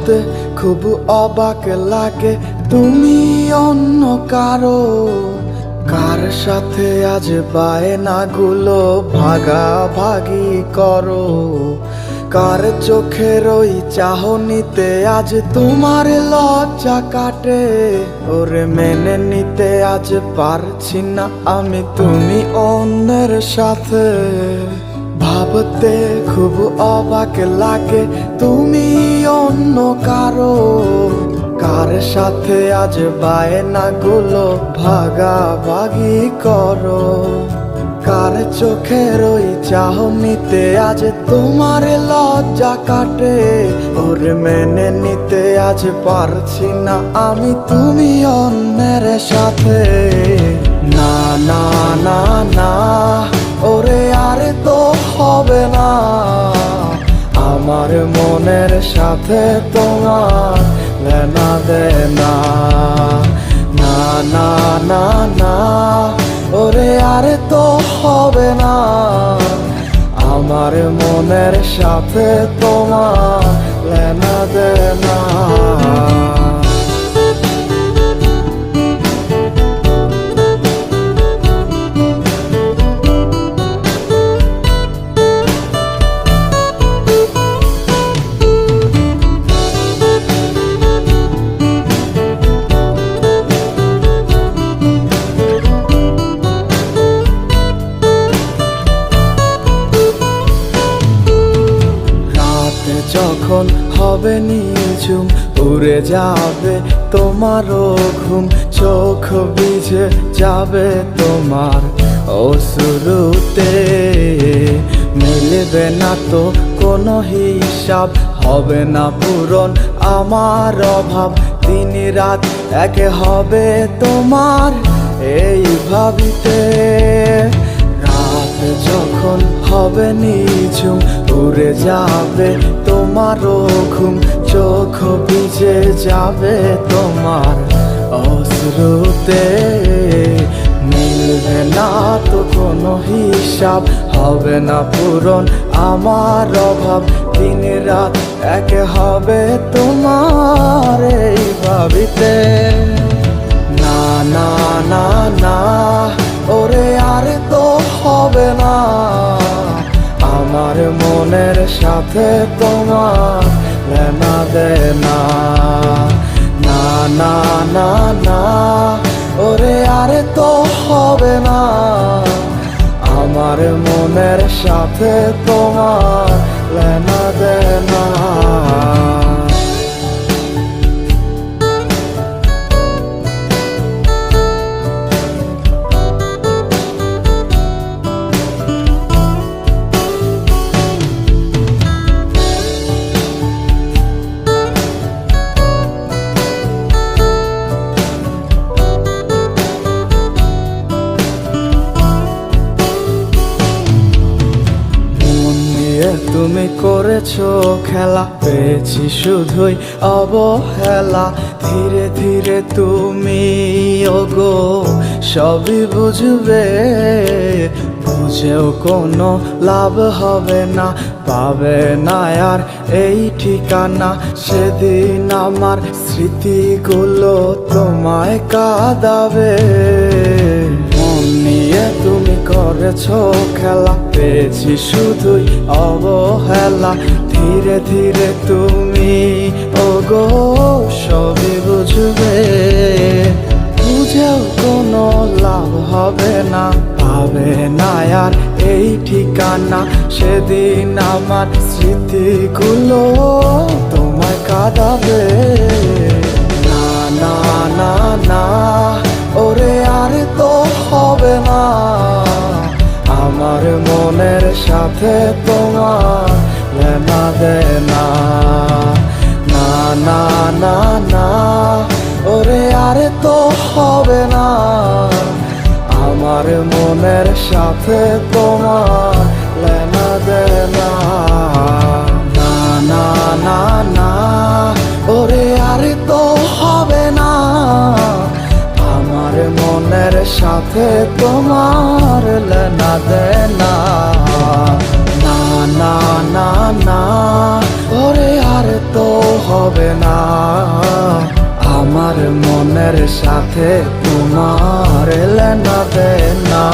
ভাবতে খুব অবাক লাগে তুমি অন্য কারো। কার সাথে আজ বায়নাগুলো ভাগাভাগি করো? কার চোখের ওই চাহনিতে আজ তোমার লজ্জা কাটে? ওরে মেনে নিতে আজ পারছি না আমি তুমি অন্যের সাথে। ভাবতে খুব অবাক লাগে তুমি অন্য কারো। কার সাথে আজ বায়নাগুলো ভাগাভাগি করো? কার চোখের ওই চাহনিতে আজ তোমার লজ্জা কাটে? ওরে মেনে নিতে আজ পারছি না আমি তুমি অন্যের সাথে। না না না না, ওরে আরে তো হবে না। আমার মনের সাথে তোমার লেনা দেনা। না না না না, ওরে আরে তো হবে না। আমার মনের সাথে তোমার লেনা দেনা। যখন হবে নিঝুম উড়ে যাবে তোমারও ঘুম, চোখ ভিজে যাবে তোমার অশ্রুতে। মিলবে না তো কোনো হিসাব, হবে না পূরণ আমার অভাব। দিন রাত এক হবে তোমার এই ভাবিতে। রাত যখন হবে নিঝুম উড়ে যাবে তোমারও ঘুম, চোখ ভিজে যাবে তোমার অশ্রুতে। মিলবে না তো কোনো হিসাব, হবে না পূরণ আমার অভাব। দিন রাত এক হবে তোমার এই ভাবিতে। না না না না, ওরে আরে তো হবে না। আমার মনের সাথে তোমার লেনা দেনা। না না না না, ওরে আরে তো হবে না। আমার মনের সাথে তোমার লেনা দেনা। তুমি করেছো খেলা, পেয়েছি শুধুই অবহেলা। ধীরে ধীরে তুমি ওগো সবই বুঝবে, বুঝেও কোনো লাভ হবে না। পাবে না আর এই ঠিকানা, সেদিন আমার স্মৃতিগুলো তোমায় কাঁদাবে। মন নিয়ে তুমি করেছো খেলা, পেয়েছি শুধুই অবহেলা। ধীরে ধীরে তুমি ওগো সবই বুঝবে, বুঝেও কোনো লাভ হবে না। পাবে না আর এই ঠিকানা, সেদিন আমার স্মৃতিগুলো তোমায় কাঁদাবে। না না না না, ওরে আরে তো হবে না। আমার মনের সাথে তোমার লেনা দেনা। না না না না, ওরে আরে তো হবে না। আমার মনের সাথে তোমার লেনা দেনা। না না না না, ওরে আরে তো হবে না। আমার মনের সাথে তোমার লেনা দেনা। না না না না ওরে আর তো হবে না আমার মনের সাথে তোমার লেনা দেনা